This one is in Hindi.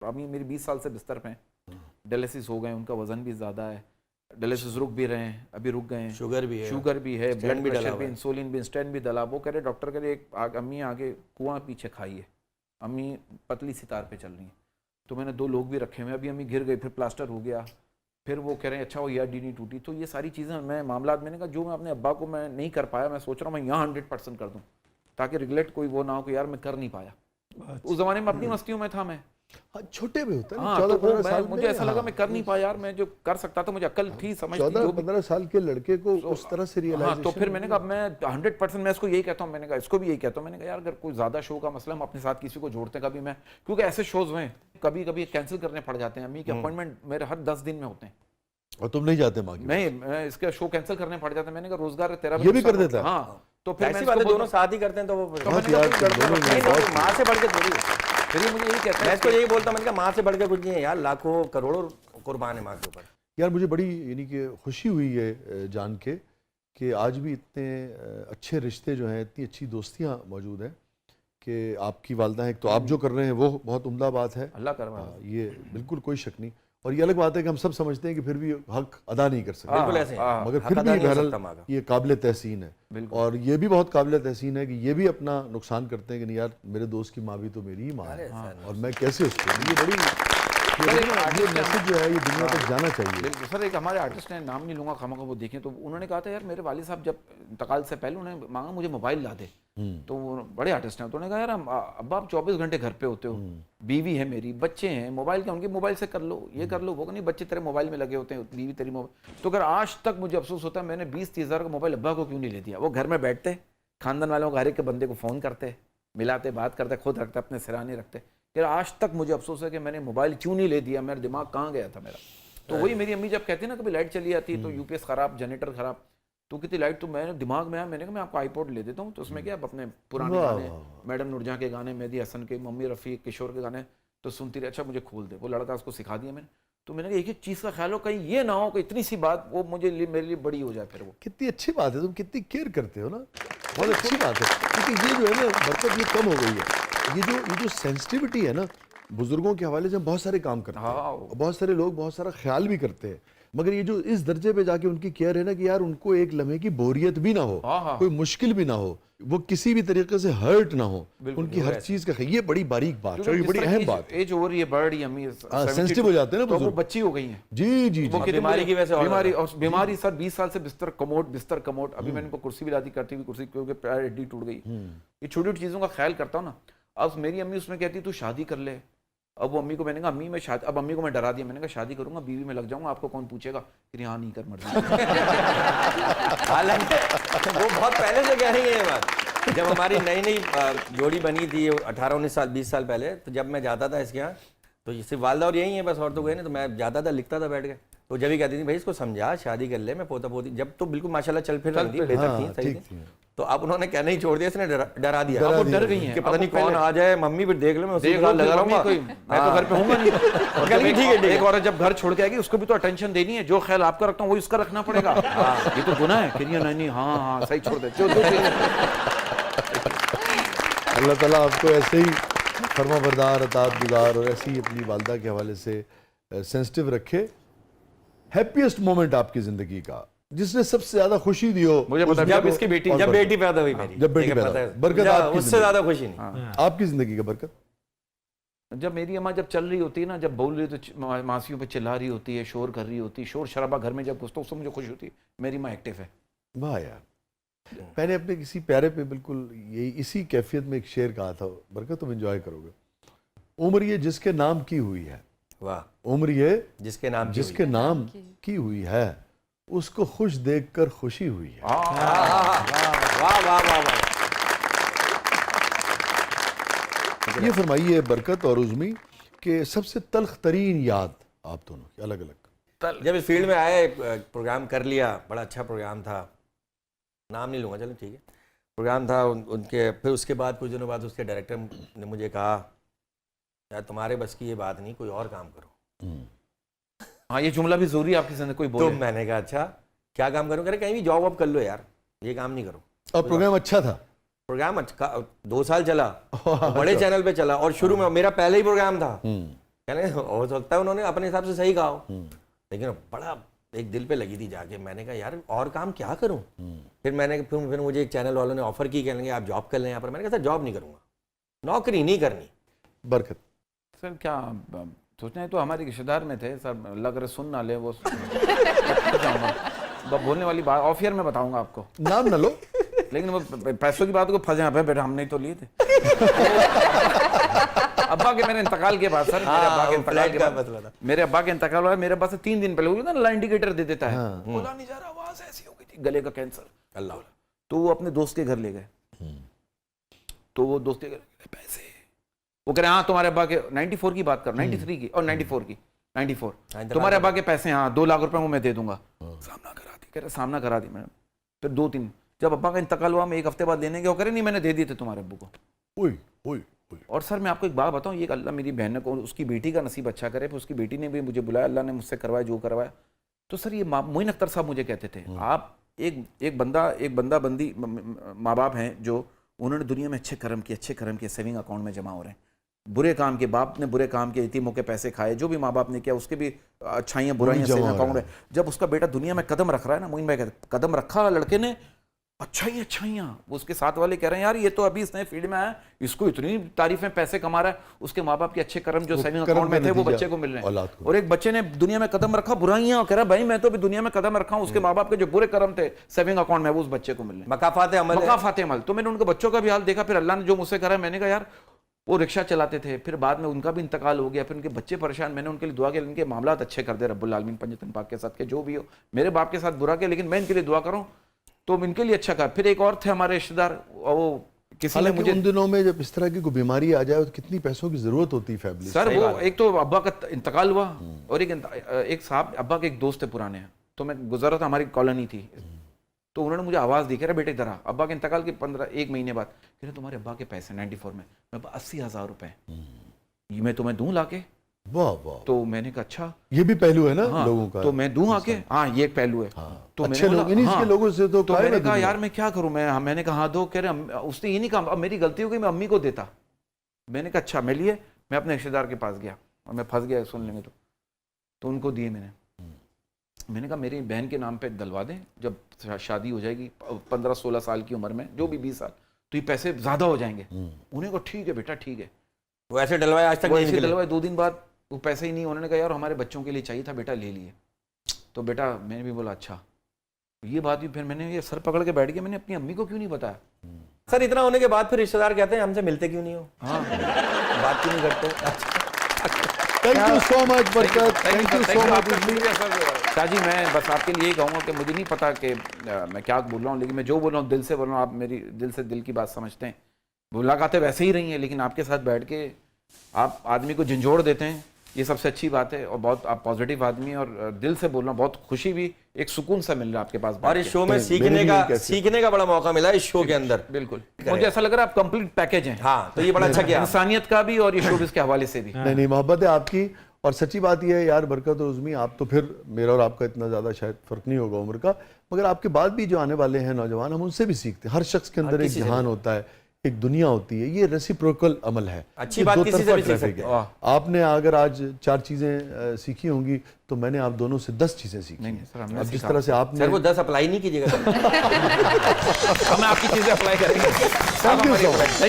अम्मी मेरी 20 साल से बिस्तर पे हैं, डायलिसिस हो गए, उनका वजन भी ज़्यादा है, डायलिसिस रुक भी रहे हैं, अभी रुक गए हैं, शुगर भी है, शुगर भी है, ब्लड भी प्रेशर भी, इंसुलिन भी, स्टेंट भी डला। वो कह रहे डॉक्टर कह रहे अम्मी आगे कुआं पीछे खाइए, अम्मी पतली सितार पे चल रही हैं। तो मैंने 2 लोग भी रखे हुए, अभी अम्मी गिर गई, फिर प्लास्टर हो गया, फिर वो कह रहे हैं अच्छा वो ERD नहीं टूटी। तो ये सारी चीज़ें मैं मामला मैंने कहा जो मैं अपने अब्बा को मैं नहीं कर पाया, मैं सोच रहा हूँ मैं यहाँ 100% कर दूँ, ताकि रिग्रेट कोई वो ना हो कि यार मैं कर नहीं पाया। उस जमाने में अपनी मस्तियों में था मैं। हाँ, छोटे भी होते हैं हाँ, 14-15 साल मुझे ऐसा लगा मैं कर नहीं पाया यार, मैं जो कर सकता था, मुझे अक्ल थी, समझ थी, 14-15 साल के लड़के को उस तरह से रियलाइजेशन। हाँ, तो फिर मैंने कहा मैं 100% मैं इसको यही कहता हूँ, मैंने कहा इसको भी यही कहता हूँ, मैंने कहा यार अगर कोई ज्यादा शो का मसला हम अपने साथ किसी को जोड़ते हैं कभी मैं, क्योंकि ऐसे शोज में कभी कभी कैंसिल करने पड़ जाते हैं। अम्मी के अपॉइंटमेंट मेरे हर 10 दिन में होते हैं और तुम नहीं जाते माँ की? नहीं, मैं इसका शो कैंसिल करने पड़ जाते हैं। मैंने कहा रोजगार तेरा ये भी कर देता है? हाँ, तो फिर ऐसी बात है, दोनों साथ ही करते हैं तो वो माँ से बढ़ के थोड़ी है। फिर ये मुझे यही कहता मैं है, इसको यही बोलता हूँ, मैंने कहा माँ से बढ़ के कुछ नहीं है यार, लाखों करोड़ों कुर्बान है माँ के ऊपर। यार मुझे बड़ी यानी कि खुशी हुई है जान के कि आज भी इतने अच्छे रिश्ते जो हैं, इतनी अच्छी दोस्तियाँ मौजूद हैं कि आपकी वालदा हैं, तो आप जो कर रहे हैं वो बहुत उम्दा बात है, अल्लाह करवा। ये बिल्कुल कोई शक नहीं। और ये अलग बात है कि हम सब समझते हैं कि फिर भी हक अदा नहीं कर सकते, बिल्कुल ऐसे है, मगर फिर भी बहरहाल ये काबिल तहसीन है। और ये भी बहुत काबिल तहसीन है कि ये भी अपना नुकसान करते हैं कि नहीं यार मेरे दोस्त की माँ भी तो मेरी ही माँ है, और मैं कैसे उसको, ये बड़ी ये मैसेज जो है ये दुनिया तक जाना चाहिए। बिल्कुल सर, एक हमारे आर्टिस्ट हैं, नाम नहीं लूंगा खामखा, वो देखें, तो उन्होंने कहा था यार मेरे वालिद साहब जब इंतकाल से पहले उन्होंने मांगा मुझे मोबाइल ला दे, तो वो बड़े आर्टिस्ट हैं, तो उन्होंने कहा यार अब्बा आप 24 घंटे घर पे होते हो, बीवी है मेरी, बच्चे हैं, मोबाइल क्या उनके मोबाइल से कर लो, ये कर लो, वो नहीं, बच्चे तेरे मोबाइल में लगे होते हैं, बीवी तेरी मोबाइल। तो अगर आज तक मुझे अफसोस होता है मैंने 20-30 हज़ार का मोबाइल अब्बा को क्यों नहीं ले दिया। वो घर में बैठते, खानदान वालों को हर एक के बंदे को फ़ोन करते, मिलाते, बात करते, खुद रखते, अपने सिराने रखते। यार आज तक मुझे अफसोस है कि मैंने मोबाइल क्यों नहीं ले दिया, मेरा दिमाग कहाँ गया था मेरा। तो वही मेरी अम्मी जब कहती है ना कभी लाइट चली जाती है तो UPS ख़राब, जनरेटर ख़राब, तो कितनी लाइट, तो मैंने दिमाग में आया, मैंने कहा मैं आपको आईपॉड ले देता हूँ, तो उसमें क्या अपने पुराने गाने, मैडम नूरजहां के गाने, मेहदी हसन के, मम्मी रफ़ी, किशोर के गाने, तो सुनती रही। अच्छा मुझे खोल दे, वो लड़का उसको सिखा दिया मैंने। तो मैंने कहा एक एक चीज़ का ख्याल हो, कहीं ये ना हो कि इतनी सी बात वो मुझे मेरे लिए बड़ी हो जाए। फिर वो कितनी अच्छी बात है, तुम कितनी केयर करते हो ना, बहुत अच्छी बात है। क्योंकि ये जो है ना बरकत ये कम हो गई है, ये जो सेंसिटिविटी है ना, बुजुर्गों के हवाले से हम बहुत सारे काम करते हैं, बहुत सारे लोग बहुत सारा ख्याल भी करते हैं, मगर ये जो इस दर्जे पे जाके उनकी केयर है ना कि यार उनको एक लम्हे की बोरियत भी ना हो, कोई मुश्किल भी ना हो, वो किसी भी तरीके से हर्ट ना हो, उनकी हर चीज का, ये बड़ी बारीक बात है, ये बड़ी अहम बात है। एज ओवर ये बड़ी अम्मी सेंसिटिव हो जाते हैं ना, तो वो बच्ची हो गई है। जी जी वो बीमारी की वजह से, बीमारी और बीमारी सर 20 साल से बिस्तर कमोड, अभी मैंने इनको कुर्सी भी लादी करती हुई, कुर्सी क्योंकि पैर हड्डी टूट गई। ये छोटी छोटी चीजों का ख्याल करता हूँ ना। अब मेरी अम्मी उसमें कहती तू शादी कर ले। अब वो अम्मी को मैंने कहा अम्मी मैं शादी, अब अम्मी को मैं डरा दिया, मैंने कहा शादी करूंगा बीवी में लग जाऊंगा, आपको कौन पूछेगा। फिर यहाँ नहीं कर मर्जी। हालांकि वो बहुत पहले से कह रही है ये बात। जब हमारी नई नई जोड़ी बनी थी 18-19 साल 20 साल पहले, तो जब मैं जाता था इसके यहाँ, तो सिर्फ वालदा और यही है बस, और तो गए नहीं, तो मैं जाता था, लिखता था बैठ के, तो जब भी कहती थी भाई इसको समझा, शादी कर ले, मैं पोता पोती, जब तो बिल्कुल माशाल्लाह चल फिर रही थी, बेहतर थी, सही थी। तो अब उन्होंने कहना ही छोड़ दिया, इसने डरा दिया, वो डर गई हैं कि पता नहीं कौन आ जाए, मम्मी फिर देख लो, मैं उसी लगा रहूंगा, मैं तो घर पे हूंगा नहीं। और ठीक है, एक औरत जब घर छोड़ के आएगी उसको भी तो अटेंशन देनी है, जो ख्याल आपका रखता हूँ वो इसका रखना पड़ेगा। ये तो गुनाह है। फिर नहीं, हाँ सही, छोड़ दे। अल्लाह ताला आपको ऐसे ही फरमाबरदार, अतात गुजार और ऐसी ही अपनी वालदा के हवाले से सेंसिटिव रखे। हैप्पीएस्ट मोमेंट आपकी जिंदगी का जिसने सबसे ज्यादा खुशी दी हो? मुझे पता है जब इसकी बेटी, जब बेटी पैदा हुई मेरी, जब बेटी पैदा, बरकत आपकी, उससे ज्यादा खुशी नहीं आपकी जिंदगी का बरकत। जब मेरी अम्मा जब चल रही होती है ना, जब बोल रही तो मासियों पे चिल्ला रही होती है, शोर कर रही होती है, शोर शराबा घर में जब घुसता उससे मुझे खुशी होती है मेरी माँ एक्टिव है। वाह यार, मैंने अपने किसी प्यारे पे बिल्कुल यही इसी कैफियत में एक शेर कहा था, बरकत तुम एंजॉय करोगे। उम्र ये जिसके नाम की हुई है, वाह, उम्र ये जिसके नाम की हुई है, उसको खुश देखकर खुशी हुई है। वाह वाह वाह वाह। ये फरमाइए बरकत और उज़मी के सबसे तल्ख तरीन याद आप दोनों की अलग अलग। जब इस फील्ड में आए, प्रोग्राम कर लिया, बड़ा अच्छा प्रोग्राम था, नाम नहीं लूँगा, चलो ठीक है, प्रोग्राम था उनके, फिर उसके बाद कुछ दिनों बाद उसके डायरेक्टर ने मुझे कहा यार तुम्हारे बस की ये बात नहीं, कोई और काम करो। हाँ, ये जुमला भी जरूरी है आपकी जिंदगी कोई बोले। तो मैंने कहा अच्छा क्या काम करूँ? कह रहे कहीं भी जॉब वॉब कर लो यार, ये काम नहीं करो। और प्रोग्राम अच्छा था? प्रोग्राम अच्छा 2 साल चला, बड़े चैनल पे चला, और शुरू में मेरा पहले ही प्रोग्राम था, कहने हो सकता है उन्होंने अपने हिसाब से सही कहा हो, लेकिन बड़ा एक दिल पे लगी थी जाके। मैंने कहा यार और काम क्या करूं। फिर मुझे एक चैनल वालों ने ऑफर की, कहेंगे आप जॉब कर लें यहाँ पर। मैंने कहा सर जॉब नहीं करूंगा, नौकरी नहीं करनी। बरकत सर क्या सोचना है, तो हमारे रिश्तेदार में थे सर, लग रहे सुन ना ले वो बोलने वाली बात ऑफ ईयर में बताऊंगा आपको, नाम न लो। लेकिन वो पैसों की बात को फंसे यहाँ पे बेटा, हमने तो लिए थे। अब्बा के मेरे इंतकाल के बाद सर, मेरे अब्बा के इंतकाल के बाद, मेरे अब्बा के इंतकाल हुआ, मेरे अब्बा से 3 दिन पहले वो ना इंडिकेटर दे देता है, बोला नहीं जा रहा, आवाज ऐसी हो गई थी, गले का कैंसर, अल्लाह। तो वो अपने दोस्त के घर ले गए, तो वो दोस्त के घर पैसे, वो कह रहे हाँ तुम्हारे अब्बा के 94 की बात कर, 93 की और 94 की 94 तुम्हारे अब्बा के पैसे, हाँ 2 लाख रुपए वो मैं दे दूंगा। सामना करा दी, कह रहे सामना करा दी मैंने। फिर 2-3 जब अब्बा का इंतकाल हुआ, मैं 1 हफ्ते बाद देने गया, वो कह रहे नहीं मैंने दे दिए थे तुम्हारे अब्बू को। ओए ओए। और सर मैं आपको एक बात बताऊं, ये अल्लाह मेरी बहन को उसकी बेटी का नसीब अच्छा करे, फिर उसकी बेटी ने भी मुझे बुलाया, अल्लाह ने मुझसे करवाया जो करवाया। तो सर ये मोइन अख्तर साहब मुझे कहते थे, आप एक बंदा बंदी माँ बाप हैं जो उन्होंने दुनिया में अच्छे कर्म किए सेविंग अकाउंट में जमा हो रहे हैं। बुरे काम के बाप ने बुरे काम के यतीमों के पैसे खाए, जो भी माँ बाप ने किया उसके भी अच्छाइयाँ बुराइयाँ सेविंग अकाउंट है। जब उसका बेटा दुनिया में कदम रख रहा है ना, मोइन भाई कहते कदम रखा लड़के ने, अच्छाइयाँ वो उसके साथ वाले कह रहे हैं यार ये तो अभी इस नए फील्ड में आया, इसको इतनी तारीफें पैसे कमा रहा है, उसके माँ बाप के अच्छे कर्म जो सेविंग अकाउंट में थे वो बच्चे को मिल रहे हैं। और एक बच्चे ने दुनिया में कदम रखा, बुराइयां कह रहा भाई मैं तो अभी दुनिया में कदम रखा हूँ, उसके माँ बाप के जो बुरे कर्म थे सेविंग अकाउंट में वो उस बच्चे को मिल रहे हैं। मकाफात अमल। तो मैंने उनके बच्चों का भी हाल देखा, फिर अल्लाह ने जो मुझसे करा, मैंने कहा यार वो रिक्शा चलाते थे, फिर बाद में उनका भी इंतकाल हो गया, फिर उनके बच्चे परेशान, मैंने उनके लिए दुआ किया, इनके मामलात अच्छे कर दे रब्बुल आलमीन पंजतन पाक के साथ के, जो भी हो मेरे बाप के साथ बुरा किया लेकिन मैं इनके लिए दुआ करूं तो इनके लिए अच्छा कहा। फिर एक और थे हमारे रिश्तेदार, वो किसी ने मुझे उन दिनों में जब इस तरह की कोई बीमारी आ जाए तो कितनी पैसों की जरूरत होती है फैमिली। सर वो एक तो अब्बा का इंतकाल हुआ और एक साहब अब्बा के एक दोस्त थे पुराने, तो मैं गुजरा था, हमारी कॉलोनी थी, तो उन्होंने मुझे आवाज दी, कह रहे बेटे इधर आ। अब्बा के इंतकाल के 1 महीने बाद कह रहे तुम्हारे अब्बा के पैसे 94 में, मैं 80,000 रुपए ये मैं तुम्हें दूं लाके। वाह वाह। तो मैंने कहा अच्छा ये भी पहलू है ना हाँ, लोगों का, तो मैं दूं आके, हाँ ये एक पहलू है। तो अच्छे लोग इन्हीं के लोगों से तो मैंने कहा यार मैं क्या करूं, मैंने कहा हाँ दो, कह रहे उसने ये नहीं कहा, अब मेरी गलती हो गई, मैं अम्मी को देता। मैंने कहा अच्छा, मैं लिए, मैं अपने रिश्तेदार के पास गया और मैं फंस गया सुन लेंगे तो उनको दिए मैंने कहा मेरी बहन के नाम पे दिलवा दें, जब शादी हो जाएगी 15-16 साल की उम्र में, जो भी 20 साल, तो ये पैसे ज्यादा हो जाएंगे। उन्हें कहा ठीक है बेटा ठीक है, वो ऐसे डलवाए, आज तक ऐसे डलवाए। 2 दिन बाद वो पैसे ही नहीं, उन्होंने कहा यार हमारे बच्चों के लिए चाहिए था बेटा, ले लिए। तो बेटा मैंने भी बोला अच्छा, ये बात भी फिर मैंने ये सर पकड़ के बैठ गया, मैंने अपनी अम्मी को क्यों नहीं बताया। सर इतना होने के बाद फिर रिश्तेदार कहते हैं हमसे मिलते क्यों नहीं हो, हाँ बात क्यों नहीं करते। Thank you so much Barkat, thank you so much. Shahji मैं बस आपके लिए कहूँगा कि मुझे नहीं पता कि मैं क्या बोल रहा हूँ, लेकिन मैं जो बोल रहा हूँ दिल से बोल रहा हूँ, आप मेरी दिल से दिल की बात समझते हैं। मुलाकातें वैसे ही रही हैं, लेकिन आपके साथ बैठ के आप आदमी को झंझोड़ देते हैं, ये सबसे अच्छी बात है। और बहुत आप पॉजिटिव आदमी, और दिल से बोलना, बहुत खुशी भी, एक सुकून सा मिल रहा है आपके पास। और इस शो में सीखने का बड़ा मौका मिला इस शो के अंदर। बिल्कुल, मुझे ऐसा लग रहा है आप कंप्लीट पैकेज हैं। हाँ, तो ये बड़ा अच्छा किया, इंसानियत का भी और ये शोबिज़ के हवाले से भी। नहीं मोहब्बत है आपकी। और सच्ची बात यह है यार बरकत और उज़मी, आप तो फिर मेरा और आपका इतना ज़्यादा शायद फ़र्क नहीं होगा उम्र का, मगर आपके बाद भी जो आने वाले हैं नौजवान, हम उनसे भी सीखते हैं। हर शख्स के अंदर एक जहान होता है, एक दुनिया होती है, ये रेसिप्रोकल अमल है। अच्छी बात किसी से भी सीख सकते हैं। आपने अगर आज 4 चीज़ें सीखी होंगी तो मैंने आप दोनों से 10 चीज़ें सीखी। नहीं सर, हमने अब जिस तरह से आपने सर वो 10 अप्लाई नहीं कीजिएगा, हम आपकी चीज़ें अप्लाई करेंगे। Thank you so much.